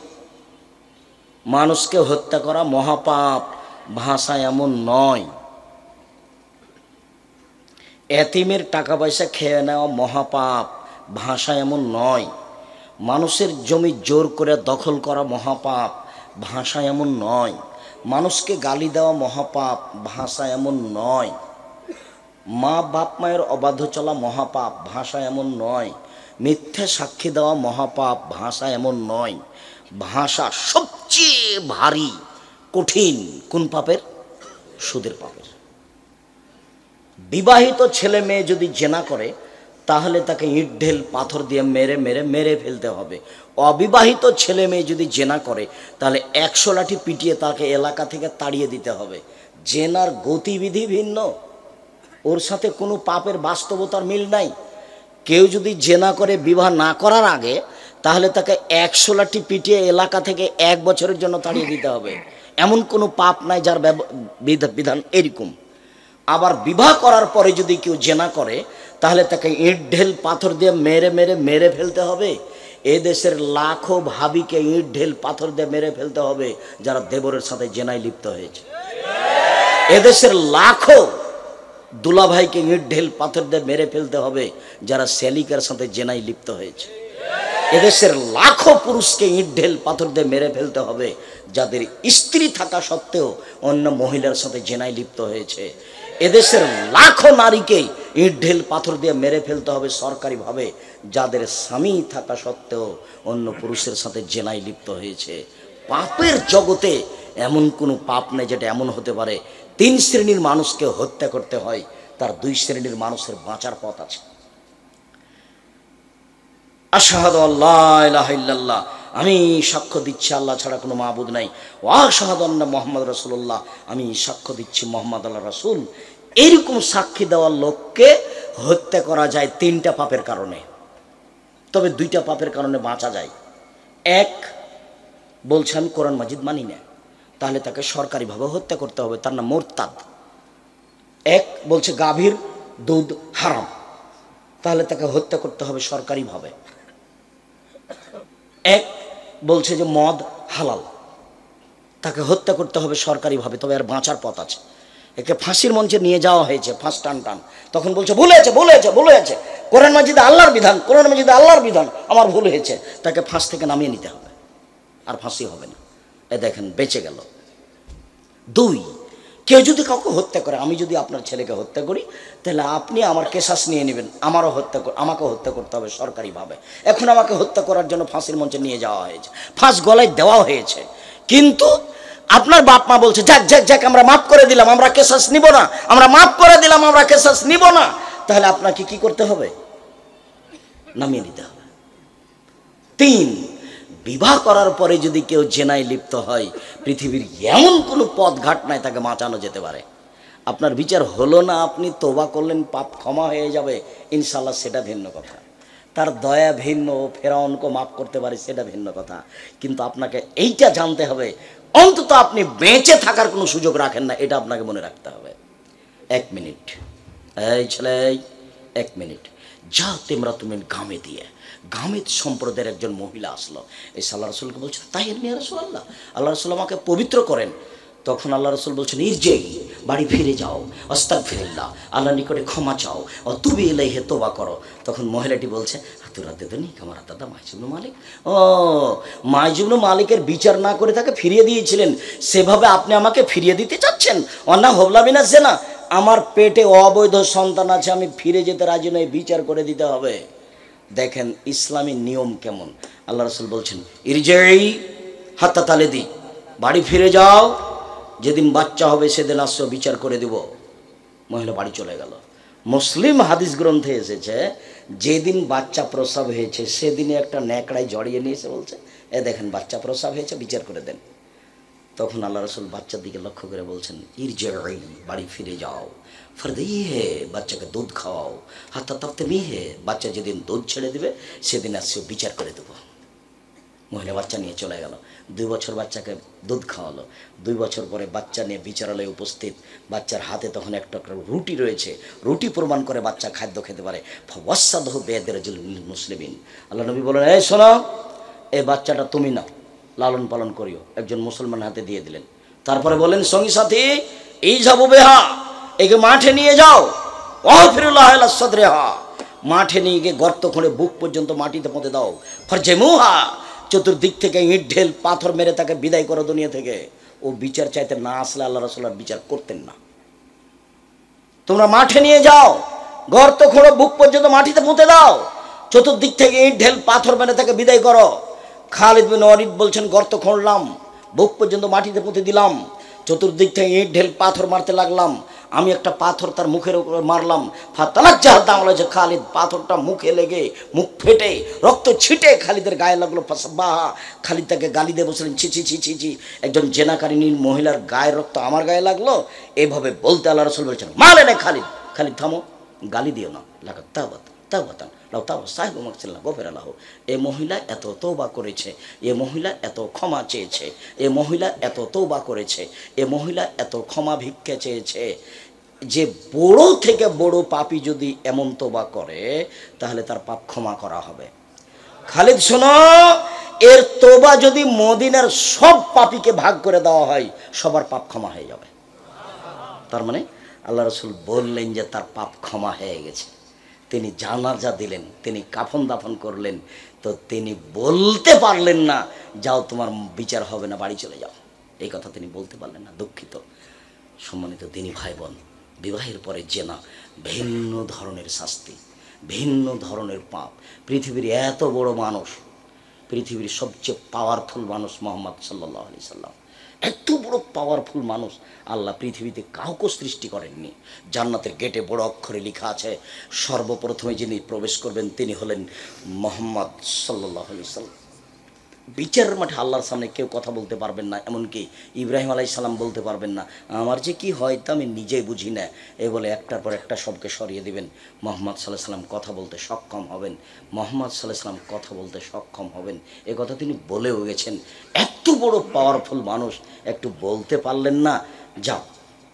মানুষকে হত্যা করা মহাপাপ, ভাষা এমন নয়। এতিমের টাকা পয়সা খেয়ে নেওয়া মহাপাপ, ভাষা এমন নয়। মানুষের জমি জোর করে দখল করা মহাপাপ, ভাষা এমন নয়। মানুষকে গালি দেওয়া মহাপাপ, ভাষা এমন নয়। মা বাপ মায়ের অবাধ্য চলা মহাপাপ, ভাষা এমন নয়। মিথ্যা সাক্ষী দেওয়া মহাপাপ, ভাষা এমন নয়। ভাষা সবচেয়ে ভারী কঠিন কোন পাপের? সুদের পাপের। বিবাহিত ছেলে মেয়ে যদি জেনা করে তাহলে তাকে ইট ঢেল পাথর দিয়ে মেরে মেরে মেরে ফেলতে হবে। অবিবাহিত ছেলে মেয়ে যদি জেনা করে তাহলে 100 লাঠি পিটিয়ে তাকে এলাকা থেকে তাড়িয়ে দিতে হবে। জেনার গতিবিধি ভিন্ন, ওর সাথে কোনো পাপের বাস্তবতার মিল নাই। কেউ যদি জেনা করে বিবাহ না করার আগে তাহলে তাকে 100 লাঠি পিটিয়ে এলাকা থেকে 1 বছরের জন্য তাড়িয়ে দিতে হবে। এমন কোনো পাপ নাই যার বিধান এরকম। আবার বিবাহ করার পরে যদি কেউ জেনা করে তাহলে তাকে ইট ঢেল পাথর দিয়ে মেরে মেরে মেরে ফেলতে হবে। এদেশের লাখো ভাবিকে ইট ঢেল পাথর দিয়ে মেরে ফেলতে হবে যারা দেবরের সাথে জেনায় লিপ্ত হয়েছে। এদেশের লাখো দুলাভাইকে ইট ঢেল পাথর দিয়ে মেরে ফেলতে হবে যারা শ্যালিকার সাথে জেনায় লিপ্ত হয়েছে। এদেশের লাখো পুরুষকে ইট ঢেল পাথর দিয়ে মেরে ফেলতে হবে যাদের স্ত্রী থাকা সত্ত্বেও অন্য মহিলার সাথে জেনায় লিপ্ত হয়েছে। এদেশের লাখো নারীকে ইট ঢেল পাথর দিয়ে মেরে ফেলতে হবে সরকারিভাবে যাদের স্বামী থাকা সত্ত্বেও অন্য পুরুষের সাথে জেনায় লিপ্ত হয়েছে। পাপের জগতে এমন কোনো পাপ নেই যেটা এমন হতে পারে 3 শ্রেণীর মানুষকে হত্যা করতে হয়, তার 2 শ্রেণীর মানুষের বাঁচার পথ আছে। আশহাদু আল্লা ইলাহা ইল্লাল্লাহ, আমি সাক্ষ্য দিচ্ছি আল্লাহ ছাড়া কোনো মাবুদ নাই, ওয়া আশহাদু আন্না মুহাম্মাদুর রাসূলুল্লাহ, আমি সাক্ষ্য দিচ্ছি মুহাম্মদ আল্লাহর রাসূল। এরকম সাক্ষী দেওয়ার লোককে হত্যা করা যায় 3টা পাপের কারণে, তবে 2টা পাপের কারণে বাঁচা যায়। এক, বলছে আমি কোরআন মাজিদ মানি না, তাহলে তাকে সরকারিভাবে হত্যা করতে হবে, তার নাম মুরতাদ। এক, বলছে গাভীর দুধ হারাম, তাহলে তাকে হত্যা করতে হবে সরকারিভাবে। এক, বলছে যে মদ হালাল, তাকে হত্যা করতে হবে সরকারিভাবে, তবে আর বাঁচার পথ আছে। একে ফাঁসির মঞ্চে নিয়ে যাওয়া হয়েছে, ফাঁস টান টান, তখন বলছে ভুল হয়েছে, ভুল হয়েছে, ভুল হয়েছে, কোরআন মাজিদে আল্লাহর বিধান, কোরআন মাজিদে আল্লাহর বিধান, আমার ভুল হয়েছে। তাকে ফাঁস থেকে নামিয়ে নিতে হবে, আর ফাঁসি হবে না। এ দেখেন বেঁচে গেল। 2, কেউ যদি কাউকে হত্যা করে, আমি যদি আপনার ছেলেকে হত্যা করি, তাহলে আপনি আমার কেসাস নিয়ে নেবেন, আমাকে হত্যা করতে হবে সরকারিভাবে। এখন আমাকে হত্যা করার জন্য ফাঁসির মঞ্চে নিয়ে যাওয়া হয়েছে, ফাঁস গলায় দেওয়া হয়েছে, কিন্তু আপনার বাপ মা বলছে যাক যাক যাক আমরা মাফ করে দিলাম, আমরা কেসাস নিব না, আমরা মাফ করে দিলাম, আমরা কেসাস নিব না, তাহলে আপনাকে কি করতে হবে? নামিয়ে নিতে হবে। 3, বিবাহ করার পরে যদি কেউ জেনায় লিপ্ত হয়, পৃথিবীর এমন কোনো পথ ঘাট নাই তাকে বাঁচানো যেতে পারে। আপনার বিচার হলো না, আপনি তওবা করলেন, পাপ ক্ষমা হয়ে যাবে ইনশাল্লাহ, সেটা ভিন্ন কথা। তার দয়া ভিন্ন, ফেরাউনকে মাফ করতে পারে সেটা ভিন্ন কথা, কিন্তু আপনাকে এইটা জানতে হবে অন্তত আপনি বেঁচে থাকার কোনো সুযোগ রাখেন না, এটা আপনাকে মনে রাখতে হবে। 1 মিনিট, এই ছেলে 1 মিনিট, যা তোমরা তুমি গামে দিয়ে, গামেদ সম্প্রদায়ের একজন মহিলা আসলো, এই আল্লাহ রসুলকে বলছেন তাহির নিয়া রাসূলুল্লাহ, আল্লাহ রসুল আমাকে পবিত্র করেন। তখন আল্লাহ রসুল বলছেন ইরজিই, বাড়ি ফিরে যাও, আস্তাগফিরুল্লাহ, আল্লাহর নিকটে ক্ষমা চাও, ও তুবি ইলাইহি তওবা করো। তখন মহিলাটি বলছে হাতুরা দেদনি আমার দাদা মাইজুবনু মালিক, ও মাইজুবনু মালিকের বিচার না করে তাকে ফিরিয়ে দিয়েছিলেন, সেভাবে আপনি আমাকে ফিরিয়ে দিতে চাচ্ছেন? অন্না হবলা বিনা জেনা, আমার পেটে অবৈধ সন্তান আছে, আমি ফিরে যেতে রাজি নই, বিচার করে দিতে হবে। দেখেন ইসলামী নিয়ম কেমন। আল্লাহ রসুল বলছেন ইরজিই হাত্তা তালেদি, বাড়ি ফিরে যাও, যেদিন বাচ্চা হবে সেদিন আসো, বিচার করে দিব। মহিলা বাড়ি চলে গেল। মুসলিম হাদিস গ্রন্থে এসেছে যেদিন বাচ্চা প্রসব হয়েছে সেদিনে একটা ন্যাকড়ায় জড়িয়ে নিয়ে এসে বলছে এ দেখেন বাচ্চা প্রসব হয়েছে, বিচার করে দেন। তখন আল্লাহ রসুল বাচ্চার দিকে লক্ষ্য করে বলছেন ইরজিই, বাড়ি ফিরে যাও, ফরদিহে, বাচ্চাকে দুধ খাওয়াও, হাত্তা তাফতিমিহে, বাচ্চা যেদিন দুধ ছেড়ে দেবে সেদিন আসছে বিচার করে দেবো। মহিলা বাচ্চা নিয়ে চলে গেল, 2 বছর বাচ্চাকে দুধ খাওয়ালো, 2 বছর পরে বাচ্চা নিয়ে বিচারালয়ে উপস্থিত, বাচ্চার হাতে তখন একটা রুটি রয়েছে, রুটি প্রমাণ করে বাচ্চা খাদ্য খেতে পারে। ফাওয়াসাদহু বিয়াদির মুসলিমিন, আল্লাহ নবী বলেন এই শোনো, এই বাচ্চাটা তুমি না, লালন পালন করিও, একজন মুসলমান হাতে দিয়ে দিলেন। তারপরে বলেন সঙ্গী সাথী এই যাবো বেহা, একে মাঠে নিয়ে যাও, ওয়াফিরুল্লাহ আলা সাদরিহা, মাঠে নিয়ে গিয়ে গর্ত খুঁড়ে বুক পর্যন্ত মাটিতে পুঁতে দাও, ফারজেমুহা, চতুর্দিক থেকে ইট ঢেল পাথর মেরে তাকে বিদায় করো দুনিয়া থেকে। ও বিচার চাইতে না আসলে আল্লাহ রাসূল বিচার করতেন না। তোমরা মাঠে নিয়ে যাও, গর্ত খোঁড়ো, বুক পর্যন্ত মাটিতে পুঁতে দাও, চতুর্দিক থেকে ইট ঢেল পাথর মেরে তাকে বিদায় করো। খালিদ বিন ওয়ালিদ বলছেন গর্ত খুঁড়লাম, বুক পর্যন্ত মাটিতে পুঁতে দিলাম, চতুর্দিক থেকে ইট ঢেল পাথর মারতে লাগলাম, আমি একটা পাথর তার মুখের উপর মারলাম, ফাতালাজ্জাহাত দাম হয়েছে, খালিদ পাথরটা মুখে লেগে মুখ ফেটে রক্ত ছিটে খালিদের গায়ে লাগলো, ফাসাবাহা, খালিদ তাকে গালি দিয়ে বসলেন ছি ছি ছি ছি ছি, একজন জেনাকারিনীর মহিলার গায়ের রক্ত আমার গায়ে লাগলো। এভাবে বলতে আল্লাহ রাসূল বলছেন মালে না খালিদ, খালিদ থামো, গালি দিও না, লাগা তাওবাত তাওবাতান লাউ তাও সাহেব মাকসিল্লাহ গফির আল্লাহ। এ মহিলা এত তওবা করেছে, এ মহিলা এত ক্ষমা চেয়েছে, এ মহিলা এত তওবা করেছে, এ মহিলা এত ক্ষমা ভিক্ষা চেয়েছে, যে বড় থেকে বড় পাপী যদি এমন তওবা করে তাহলে তার পাপ ক্ষমা করা হবে। খালিদ শোনো, এর তওবা যদি মদিনার সব পাপীকে ভাগ করে দেওয়া হয় সবার পাপ ক্ষমা হয়ে যাবে। তার মানে আল্লাহ রাসূল বললেন যে তার পাপ ক্ষমা হয়ে গেছে। তিনি জানাজা দিলেন, তিনি কাফন দাফন করলেন, তো তিনি বলতে পারলেন না যাও তোমার বিচার হবে না, বাড়ি চলে যাও, এই কথা তিনি বলতে পারলেন না। দুঃখিত। সম্মানিত দিনী ভাই বোন, বিবাহের পরে জেনা ভিন্ন ধরনের শাস্তি, ভিন্ন ধরনের পাপ। পৃথিবীর এত বড় মানুষ, পৃথিবীর সবচেয়ে পাওয়ারফুল মানুষ মোহাম্মদ সাল্লাল্লাহু আলাইহি সাল্লাম, এত বড় পাওয়ারফুল মানুষ আল্লাহ পৃথিবীতে কাউকে সৃষ্টি করেননি। জান্নাতের গেটে বড় অক্ষরে লেখা আছে, সর্বপ্রথমে যিনি প্রবেশ করবেন তিনি হলেন মোহাম্মদ সাল্লাল্লাহু আলাইহি সাল্লাম। বিচারের মাঠে আল্লাহর সামনে কেউ কথা বলতে পারবেন না, এমনকি ইব্রাহিম আলাইহিস সালাম বলতে পারবেন না আমার যে কি হয় তা আমি নিজেই বুঝি না, এ বলে একটার পর একটা সবকে সরিয়ে দিবেন। মোহাম্মদ সাল্লাল্লাহু আলাইহি সাল্লাম কথা বলতে সক্ষম হবেন, মোহাম্মদ সাল্লাল্লাহু আলাইহি সাল্লাম কথা বলতে সক্ষম হবেন, এ কথা তিনি বলেও গেছেন। এত বড় পাওয়ারফুল মানুষ একটু বলতে পারলেন না, যাও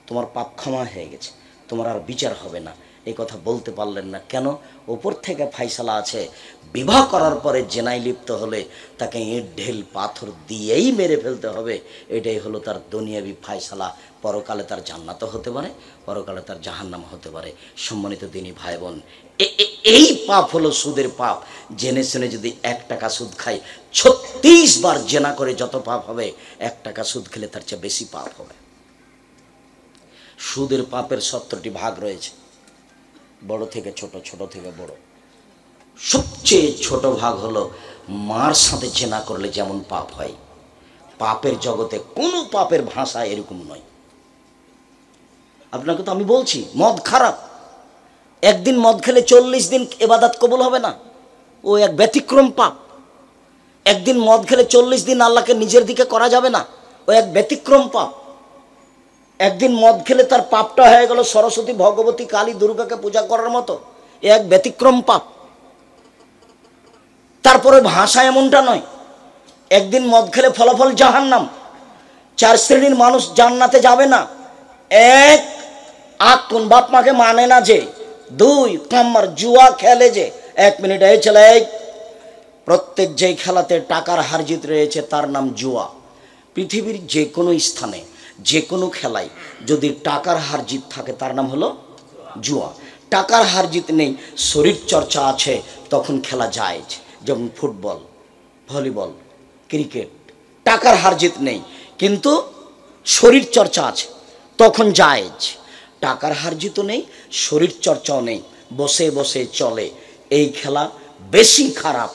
তোমার পাপ ক্ষমা হয়ে গেছে, তোমার আর বিচার হবে না, এই কথা বলতে পারলেন না কেন? ওপর থেকে ফাইসালা আছে, বিবাহ করার পরে জেনায় লিপ্ত হলে তাকে ইট ঢেল পাথর দিয়েই মেরে ফেলতে হবে। এটাই হলো তার দুনিয়াবি ফাইসালা। পরকালে তার জান্নাতও হতে পারে, পরকালে তার জাহান্নাম হতে পারে। সম্মানিত দিনী ভাই বোন, এই পাপ হলো সুদের পাপ। জেনে শুনে যদি 1 টাকা সুদ খায়, 36 বার জেনা করে যত পাপ হবে, 1 টাকা সুদ খেলে তার চেয়ে বেশি পাপ হবে। সুদের পাপের 70টি ভাগ রয়েছে, বড় থেকে ছোট, ছোট থেকে বড়। সবচেয়ে ছোট ভাগ হলো মার সাথে জেনা করলে যেমন পাপ হয়, পাপের জগতে কোনো পাপের ভাষা এরকম নয়। আপনাকে তো আমি বলছি মদ খারাপ, একদিন মদ খেলে 40 দিন ইবাদত কবুল হবে না, ও এক ব্যতিক্রম পাপ। একদিন মদ খেলে 40 দিন আল্লাহকে নিজের দিকে করা যাবে না, ও এক ব্যতিক্রম পাপ। একদিন মদ খেলে তার পাপটা হয়ে গেল সরস্বতী, ভগবতী, কালী, দুর্গাকে পূজা করার মতো, এ এক ব্যতিক্রম পাপ। তারপরে ভাষা এমনটা নয়, একদিন মদ খেলে ফলাফল জাহান্নাম। 4 শ্রেণীর মানুষ জান্নাতে যাবে না। 1, আকুন বাপ মাকে মানে না যে। 2, কাম্মার জুয়া খেলে যে। 1 মিনিট, এই ছেলে, প্রত্যেক যে খেলাতে টাকার হার জিত রয়েছে তার নাম জুয়া। পৃথিবীর যে কোনো স্থানে যে কোনো খেলায় যদি টাকার হার জিত থাকে তার নাম হলো জুয়া। টাকার হার জিত নেই, শরীর চর্চা আছে, তখন খেলা যায়। যেমন ফুটবল, ভলিবল, ক্রিকেট, টাকার হার জিত নেই কিন্তু শরীর চর্চা আছে, তখন জায়েজ। টাকার হার জিতও নেই, শরীর চর্চাও নেই, বসে বসে চলে, এই খেলা বেশি খারাপ।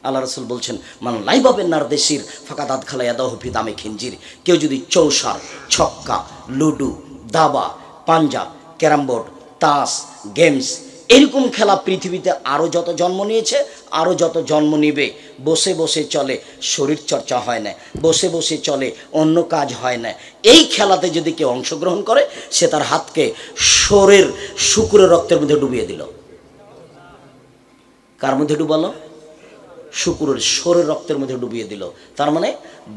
আল্লাহ রাসূল বলছেন, মান লাইবাবেন নার দেশির ফাঁকাদাত খালাইয়া দহফি দামে খিঞ্জির। কেউ যদি চৌসার, ছক্কা, লুডু, দাবা, পাঞ্জা, ক্যারামবোর্ড, তাস, গেমস, এরকম খেলা পৃথিবীতে আরও যত জন্ম নিয়েছে, আরও যত জন্ম নিবে, বসে বসে চলে, শরীর চর্চা হয় না, বসে বসে চলে, অন্য কাজ হয় না, এই খেলাতে যদি কেউ অংশগ্রহণ করে, সে তার হাতকে শরীর শুকুরের রক্তের মধ্যে ডুবিয়ে দিল। কার মধ্যে ডুবালো? শুকুরের শরীর রক্তের মধ্যে ডুবিয়ে দিল। তার মানে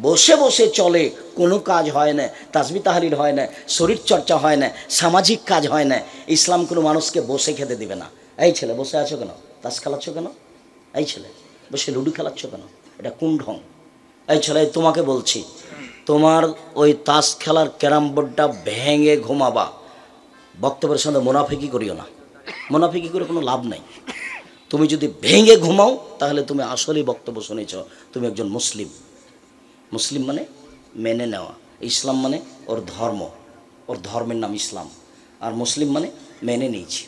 বসে বসে চলে, কোনো কাজ হয় না, তাসবিহ তাহলিল হয় না, শরীর চর্চা হয় না, সামাজিক কাজ হয় না। ইসলাম কোনো মানুষকে বসে খেতে দিবে না। এই ছেলে বসে আছো কেন? তাস খেলাচ্ছ কেন? এই ছেলে বসে লুডু খেলাচ্ছ কেন? এটা কোন ঢং? এই ছেলে তোমাকে বলছি, তোমার ওই তাস খেলার ক্যারাম বোর্ডটা ভেঙে ঘুমাবা। বক্তব্যের সঙ্গে মুনাফিকি করিও না, মুনাফিকি করে কোনো লাভ নাই। তুমি যদি ভেঙে ঘুমাও তাহলে তুমি আসলেই বক্তব্য শুনেছ, তুমি একজন মুসলিম। মুসলিম মানে মেনে নেওয়া, ইসলাম মানে ওর ধর্ম, ওর ধর্মের নাম ইসলাম। আর মুসলিম মানে মেনে নিয়েছি।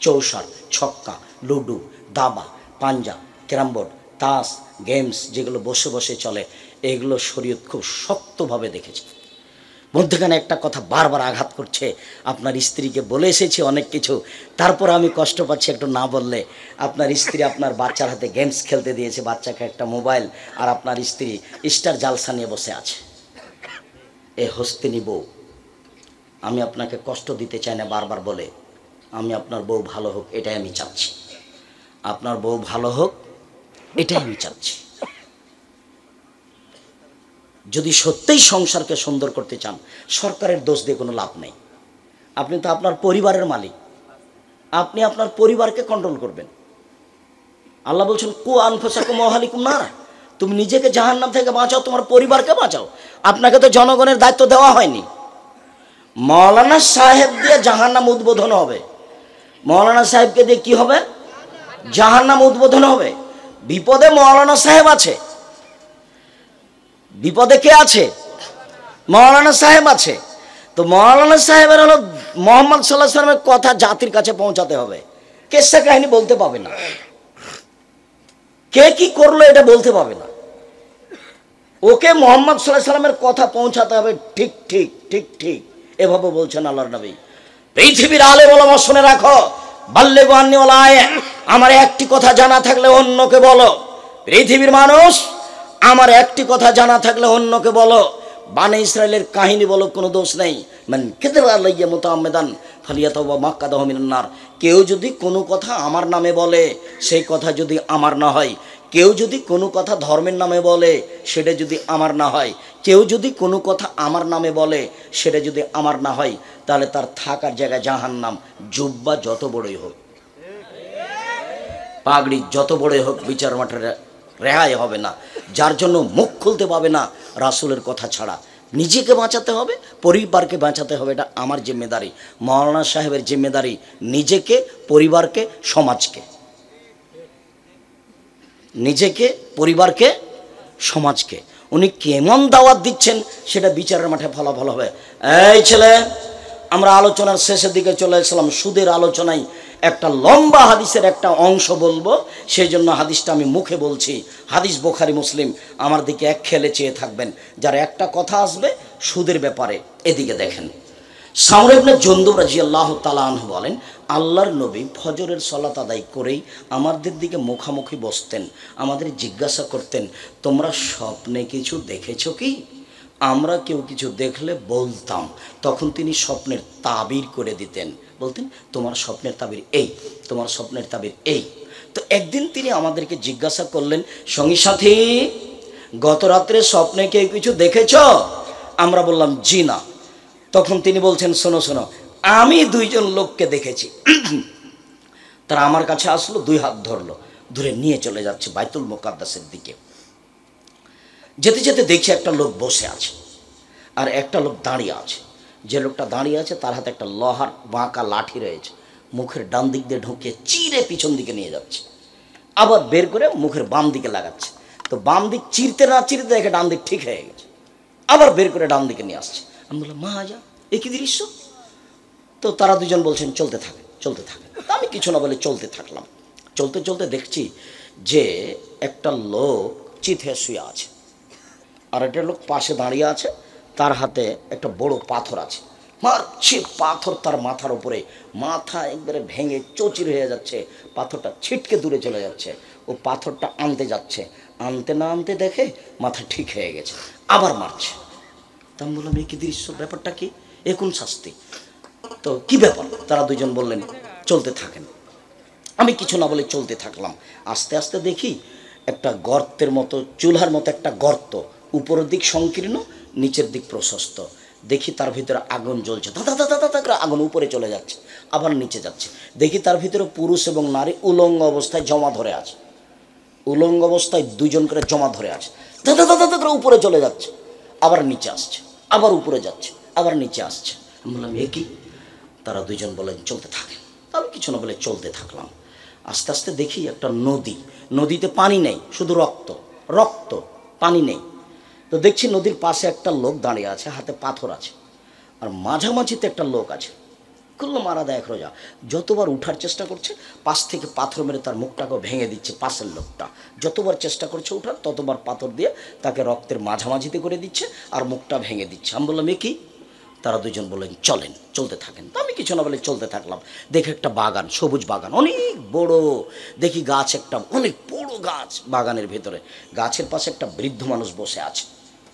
চৌসার, ছক্কা, লুডু, দাবা, পাঞ্জা, ক্যারামবোর্ড, তাস, গেমস যেগুলো বসে বসে চলে, এগুলো শরীয়ত খুব শক্তভাবে দেখেছে। মধ্যখানে একটা কথা বারবার আঘাত করছে, আপনার স্ত্রীকে বলে এসেছি অনেক কিছু, তারপর আমি কষ্ট পাচ্ছি একটু না বললে। আপনার স্ত্রী আপনার বাচ্চার হাতে গেমস খেলতে দিয়েছে, বাচ্চাকে একটা মোবাইল, আর আপনার স্ত্রী স্টার জালসা নিয়ে বসে আছে। এ হস্তিনী বউ, আমি আপনাকে কষ্ট দিতে চাই না বারবার বলে, আমি আপনার বউ ভালো হোক এটাই আমি চাচ্ছি, আপনার বউ ভালো হোক এটাই আমি চাচ্ছি। যদি সত্যিই সংসারকে সুন্দর করতে চান, সরকারের দোষ দিয়ে কোনো লাভ নেই। আপনি তো আপনার পরিবারের মালিক, আপনি আপনার পরিবারকে কন্ট্রোল করবেন। আল্লাহ বলছেন, কু আনফুসাকুম ওয়া আহলিকুম নার, তুমি নিজেকে জাহান্নাম থেকে বাঁচাও, তোমার পরিবারকে বাঁচাও। আপনাকে তো জনগণের দায়িত্ব দেওয়া হয়নি। মৌলানা সাহেব দিয়ে জাহান্নাম উদ্বোধন হবে, মৌলানা সাহেবকে দিয়ে কি হবে? জাহান্নাম উদ্বোধন হবে। বিপদে মৌলানা সাহেব আছে, বিপদে কে আছে? মৌলানা সাহেব আছে। তো মৌলানা সাহেবের হলো মোহাম্মদ সাল্লাল্লাহু আলাইহি সাল্লামের কথা জাতির কাছে পৌঁছাতে হবে। কেসা কাহিনী বলতে পাবে না, কে কি করলো এটা বলতে পাবে না। ওকে মোহাম্মদ সাল্লাল্লাহু আলাইহি সাল্লামের কথা পৌঁছাতে হবে। ঠিক ঠিক ঠিক ঠিক এভাবে বলছেন আল্লাহর নবী। পৃথিবীর আলেম ওলামা শুনে রাখো, বাল্লিগু আন্নী ওয়ালা আয়া, আমার একটি কথা জানা থাকলে অন্যকে বলো। পৃথিবীর মানুষ, আমার একটি কথা জানা থাকলে অন্যকে বলো। বানি ইসরায়েলের কাহিনী বলো, কোনো দোষ নেই। মান কাযাবা আলাইয়া মুতাআম্মিদান ফালিয়াতাওবা মাক্কাদাহু মিনান নার। কেউ যদি কোনো কথা আমার নামে বলে, সেই কথা যদি আমার না হয়, কেউ যদি কোনো কথা ধর্মের নামে বলে, সেটা যদি আমার না হয়, কেউ যদি কোনো কথা আমার নামে বলে, সেটা যদি আমার না হয়, তাহলে তার থাকার জায়গায় জাহান্নাম। জুব্বা যত বড়ই হোক, পাগড়ি যত বড়ই হোক, বিচার মাঠে রেহাই হবে না। যার জন্য মুখ খুলতে পাবে না রাসূলের কথা ছাড়া। নিজেকে বাঁচাতে হবে, পরিবারকে বাঁচাতে হবে, এটা আমার জিম্মেদারি, মাওলানা সাহেবের জিম্মেদারি। নিজেকে, পরিবারকে, সমাজকে, নিজেকে, পরিবারকে, সমাজকে উনি কেমন দাওয়াত দিচ্ছেন সেটা বিচারের মাঠে ফলাফল হবে। এই ছেলে, আমরা আলোচনার শেষের দিকে চলে এসেছিলাম। সুদের আলোচনায় একটা লম্বা হাদিসের একটা অংশ বলবো, সেই জন্য হাদিসটা আমি মুখে বলছি। হাদিস বুখারী মুসলিম, আমার দিকে এক খেলে চেয়ে থাকবেন। যার একটা কথা আসবে সুদের ব্যাপারে, এদিকে দেখেন। সামর ইবনে জুনদুব রাদিয়াল্লাহু তাআলা আনহু বলেন, আল্লাহর নবী ফজরের সালাত আদায় করেই আমাদের দিকে মুখামুখি বসতেন, আমাদের জিজ্ঞাসা করতেন, তোমরা স্বপ্নে কিছু দেখেছো কি? আমরা কেউ কিছু দেখলে বলতাম, তখন তিনি স্বপ্নের তাবির করে দিতেন। বলতেন, তোমার স্বপ্নের তাবির এই, তোমার স্বপ্নের তাবির এই। তো একদিন তিনি আমাদেরকে জিজ্ঞাসা করলেন, সঙ্গী সাথী, গত রাত্রে স্বপ্নে কেউ কিছু দেখেছ? আমরা বললাম, জি না। তখন তিনি বলছেন, শোনো শোনো, আমি দুইজন লোককে দেখেছি। তারা আমার কাছে আসলো, দুই হাত ধরলো, ধরে নিয়ে চলে যাচ্ছে বাইতুল মুকাদ্দাসের দিকে। যেতে যেতে দেখছি একটা লোক বসে আছে আর একটা লোক দাঁড়িয়ে আছে। যে লোকটা দাঁড়িয়ে আছে তার হাতে একটা লোহার বাঁকা লাঠি রয়েছে, মুখের ডান দিক দিয়ে ঢুকিয়ে চিরে পিছন দিকে নিয়ে যাচ্ছে, আবার বের করে মুখের বাম দিকে লাগাচ্ছে। তো বাম দিক চিরতে না চিরতে দেখে ডান দিক ঠিক হয়ে গেছে, আবার বের করে ডান দিকে নিয়ে আসছে। আমি বললাম, মা যা, এ কি দৃশ্য? তো তারা দুজন বলছেন, চলতে থাকে চলতে থাকে। আমি কিছু না বলে চলতে থাকলাম। চলতে চলতে দেখছি যে একটা লোক চিত হয়ে শুয়ে আছে, আর একটা লোক পাশে দাঁড়িয়ে আছে, তার হাতে একটা বড় পাথর আছে। মারছে পাথর তার মাথার উপরে, মাথা একবারে ভেঙে চৌচির হয়ে যাচ্ছে, পাথরটা ছিটকে দূরে চলে যাচ্ছে। ও পাথরটা আনতে যাচ্ছে, আনতে না আনতে দেখে মাথা ঠিক হয়ে গেছে, আবার মারছে। তা আমি বললাম, এ কি দৃশ্য, ব্যাপারটা কি, এ কোন শাস্তি? তো কি ব্যাপার? তারা দুজন বললেন, চলতে থাকেন। আমি কিছু না বলে চলতে থাকলাম। আস্তে আস্তে দেখি একটা গর্তের মতো, চুলহার মতো একটা গর্ত, উপরের দিক সংকীর্ণ, নিচের দিক প্রশস্ত। দেখি তার ভিতরে আগুন জ্বলছে, দাদা দাদা দাদা করে আগুন উপরে চলে যাচ্ছে, আবার নিচে যাচ্ছে। দেখি তার ভিতরে পুরুষ এবং নারী উলঙ্গ অবস্থায় জমা ধরে আছে, উলঙ্গ অবস্থায় দুজন করে জমা ধরে আছে, দাদা দাদা দাদা করে উপরে চলে যাচ্ছে, আবার নিচে আসছে, আবার উপরে যাচ্ছে, আবার নিচে আসছে। আমি বললাম, এ কি? তারা দুজন বলেন, চলতে থাকেন। আমি কিছু না বলে চলতে থাকলাম। আস্তে আস্তে দেখি একটা নদী, নদীতে পানি নেই, শুধু রক্ত রক্ত, পানি নেই। তো দেখছি নদীর পাশে একটা লোক দাঁড়িয়ে আছে, হাতে পাথর আছে, আর মাঝামাঝিতে একটা লোক আছে, খুললো মারা দেয় রোজা। যতবার উঠার চেষ্টা করছে, পাশ থেকে পাথর মেরে তার মুখটাকে ভেঙে দিচ্ছে। পাশের লোকটা যতবার চেষ্টা করছে উঠার, ততবার পাথর দিয়ে তাকে রক্তের মাঝামাঝিতে করে দিচ্ছে আর মুখটা ভেঙে দিচ্ছে। আমি বললাম, এ কি? তারা দুজন বললেন, চলেন, চলতে থাকেন। তো আমি কিছু না বলে চলতে থাকলাম। দেখে একটা বাগান, সবুজ বাগান, অনেক বড়। দেখি গাছ, একটা অনেক বড় গাছ, বাগানের ভেতরে গাছের পাশে একটা বৃদ্ধ মানুষ বসে আছে,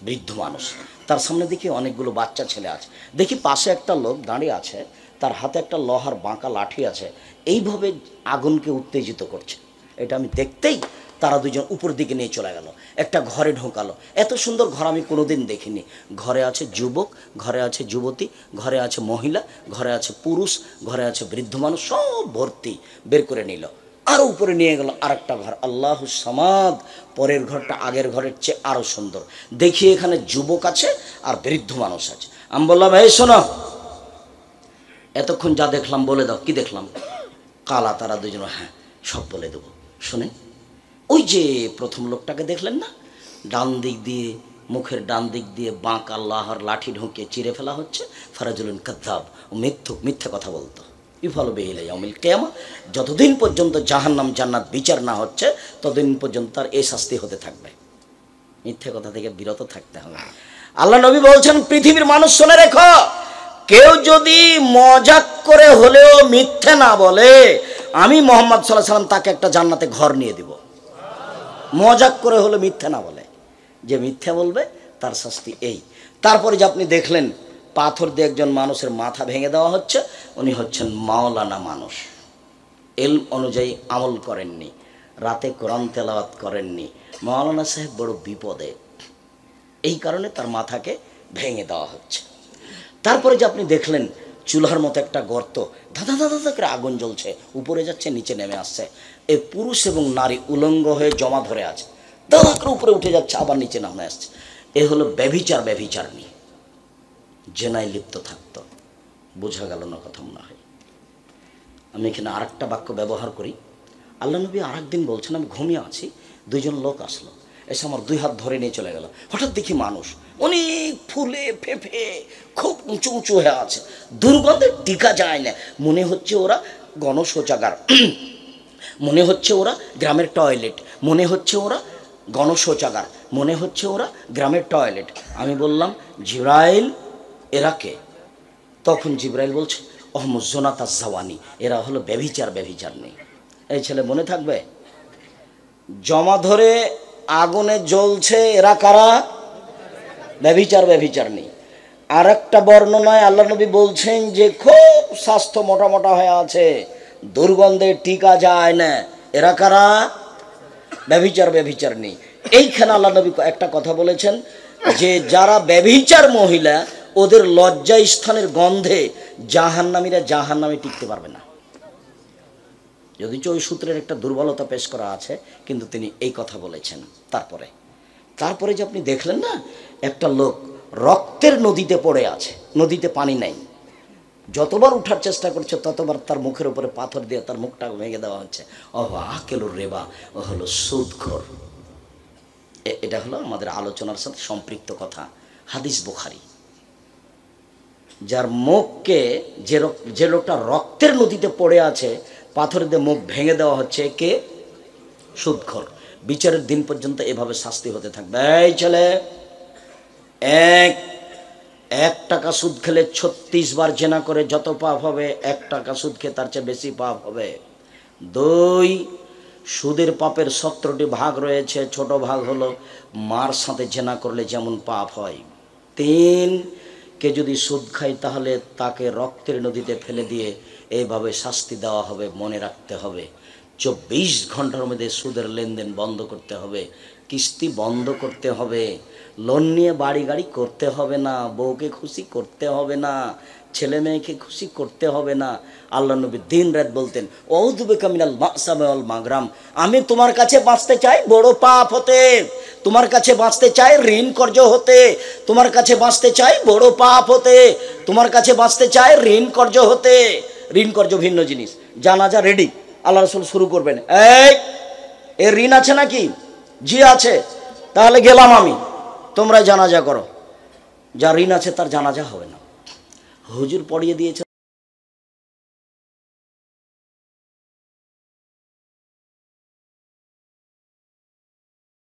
বৃদ্ধ মানুষ। তার সামনে দেখি অনেকগুলো বাচ্চা ছেলে আছে। দেখি পাশে একটা লোক দাঁড়িয়ে আছে, তার হাতে একটা লোহার বাঁকা লাঠি আছে, এইভাবে আগুনকে উত্তেজিত করছে। এটা আমি দেখতেই তারা দুজন উপর দিকে নিয়ে চলে গেল, একটা ঘরে ঢোকালো। এত সুন্দর ঘর আমি কোনোদিন দেখিনি। ঘরে আছে যুবক, ঘরে আছে যুবতী, ঘরে আছে মহিলা, ঘরে আছে পুরুষ, ঘরে আছে বৃদ্ধ মানুষ, সব ভর্তি। বের করে নিল, আরও উপরে নিয়ে গেল আরেকটা ঘর, আল্লাহু সামাদ। পরের ঘরটা আগের ঘরের চেয়ে আরও সুন্দর। দেখি এখানে যুবক আছে আর বৃদ্ধ মানুষ আছে। আমি বললাম, এই শোনো, এতক্ষণ যা দেখলাম বলে দাও, কি দেখলাম? কালা। তারা দুজন, হ্যাঁ সব বলে দেবো। শুনে, ওই যে প্রথম লোকটাকে দেখলেন না, ডান দিক দিয়ে মুখের ডান দিক দিয়ে বাঁক আল্লাহর লাঠি ঢুকিয়ে চিরে ফেলা হচ্ছে। ফারাজুলুন কাযযাব, ও মিথ্যা কথা বলতো। ইফালু বিহি ইলা ইয়াউমিল কিয়ামা, যতদিন পর্যন্ত জাহান্নাম জান্নাত বিচার না হচ্ছে ততদিন পর্যন্ত তার এই শাস্তি হতে থাকবে। মিথ্যা কথা থেকে বিরত থাকতে হবে। আল্লাহ নবী বলছেন, পৃথিবীর মানুষ শুনে রেখো, কেউ যদি মজাক করে হলেও মিথ্যে না বলে, আমি মুহাম্মদ সাল্লাল্লাহু আলাইহি সাল্লাম তাকে একটা জান্নাতে ঘর নিয়ে দিব। মজাক করে হলে মিথ্যে না বলে, যে মিথ্যা বলবে তার শাস্তি এই। তারপরে যে আপনি দেখলেন পাথর দিয়ে একজন মানুষের মাথা ভেঙে দেওয়া হচ্ছে, উনি হচ্ছেন মাওলানা মানুষ, ইলম অনুযায়ী আমল করেননি, রাতে কোরআন তেলাওয়াত করেননি, মাওলানা সাহেব বড় বিপদে, এই কারণে তার মাথাকে ভেঙে দেওয়া হচ্ছে। তারপরে যে আপনি দেখলেন চুলার মতো একটা গর্ত, ধাঁধা ধাঁধা করে আগুন জ্বলছে, উপরে যাচ্ছে নিচে নেমে আসছে, এই পুরুষ এবং নারী উলঙ্গ হয়ে জমা ধরে আছে, দাঁড়া করে উপরে উঠে যাচ্ছে আবার নিচে নামে আসছে। এ হলো ব্যভিচারণী, জেনায় লিপ্ত থাকতো। বোঝা গেল না কথা মনে হয়? আমি এখানে আর একটা বাক্য ব্যবহার করি। আল্লাহ নবী আর একদিন বলছেন, আমি ঘুমিয়ে আছি, দুইজন লোক আসলো, এসে আমার দুই হাত ধরে নিয়ে চলে গেল। হঠাৎ দেখি মানুষ অনেক ফুলে ফেঁপে খুব উঁচু উঁচু হয়ে আছে, দুর্গন্ধে টিকা যায় না, মনে হচ্ছে ওরা গণশৌচাগার, মনে হচ্ছে ওরা গ্রামের টয়লেট, মনে হচ্ছে ওরা গণশৌচাগার, মনে হচ্ছে ওরা গ্রামের টয়লেট। আমি বললাম, জিব্রাইল এরা কে? তখন জিব্রাইল বলছে, অহমুজনাতা জাওয়ানি, এরা হলো ব্যভিচার নেই। এই ছেলে মনে থাকবে? জমা ধরে আগুনে জ্বলছে, এরা কারা? ব্যভিচার নেই। আর একটা বর্ণনায় আল্লাহ নবী বলছেন যে খুব স্বাস্থ্য মোটা মোটা হয়ে আছে, দুর্গন্ধে টিকা যায় না, এরা কারা? ব্যভিচার নেই। এইখানে আল্লাহ নবী একটা কথা বলেছেন যে যারা ব্যভিচার মহিলা, ওদের লজ্জা স্থানের গন্ধে জাহান্নামে টিকতে পারবে না। যদিচ ওই সূত্রের একটা দুর্বলতা পেশ করা আছে, কিন্তু তিনি এই কথা বলেছেন। তারপরে যে আপনি দেখলেন না, একটা লোক রক্তের নদীতে পড়ে আছে, নদীতে পানি নাই, যতবার উঠার চেষ্টা করছে ততবার তার মুখের উপরে পাথর দিয়ে তার মুখটা ভেঙে দেওয়া হচ্ছে। আকেলুর রেবা, ও হলো সুদখোর। এটা হলো আমাদের আলোচনার সাথে সম্পৃক্ত কথা, হাদিস বুখারী। যার মুখকে, যে লোকটা রক্তের নদীতে পড়ে আছে, পাথর দিয়ে মুখ ভেঙে দেওয়া হচ্ছে, কে? সুদখোর। বিচারের দিন পর্যন্ত এভাবে শাস্তি হতে থাকবে। এই ছেলে, এক টাকা সুদ খেলে 36 বার জেনা করে যত পাপ হবে, 1 টাকা সুদ খেয়ে তার চেয়ে বেশি পাপ হবে। 2, সুদের পাপের 17টি ভাগ রয়েছে, ছোট ভাগ হলো মার সাথে জেনা করলে যেমন পাপ হয়। 3, কে যদি সুদ খায় তাহলে তাকে রক্তের নদীতে ফেলে দিয়ে এইভাবে শাস্তি দেওয়া হবে। মনে রাখতে হবে, 24 ঘন্টার মধ্যে সুদের লেনদেন বন্ধ করতে হবে, কিস্তি বন্ধ করতে হবে, লোন নিয়ে বাড়ি গাড়ি করতে হবে না, বউকে খুশি করতে হবে না, ছেলে মেয়েকে খুশি করতে হবে না। আল্লাহ নবী দিন রাত বলতেন, আউযু বিকা মিনাল মাসামি ওয়াল মাগরাম, আমি তোমার কাছে বাঁচতে চাই বড় পাপ হতে, তোমার কাছে বাঁচতে চাই ঋণ কর্জ হতে, তোমার কাছে বাঁচতে চাই বড় পাপ হতে, তোমার কাছে বাঁচতে চাই ঋণ কর্জ হতে। ঋণ কর্জ ভিন্ন জিনিস। জানাজা রেডি, আল্লাহ রাসূল শুরু করবেন। এর ঋণ আছে নাকি? জি আছে, তাহলে গেলাম আমি, তোমরা জানাজা করো। যার ঋণ আছে তার জানাজা হবে না। হুজুর পড়িয়ে দিয়েছে।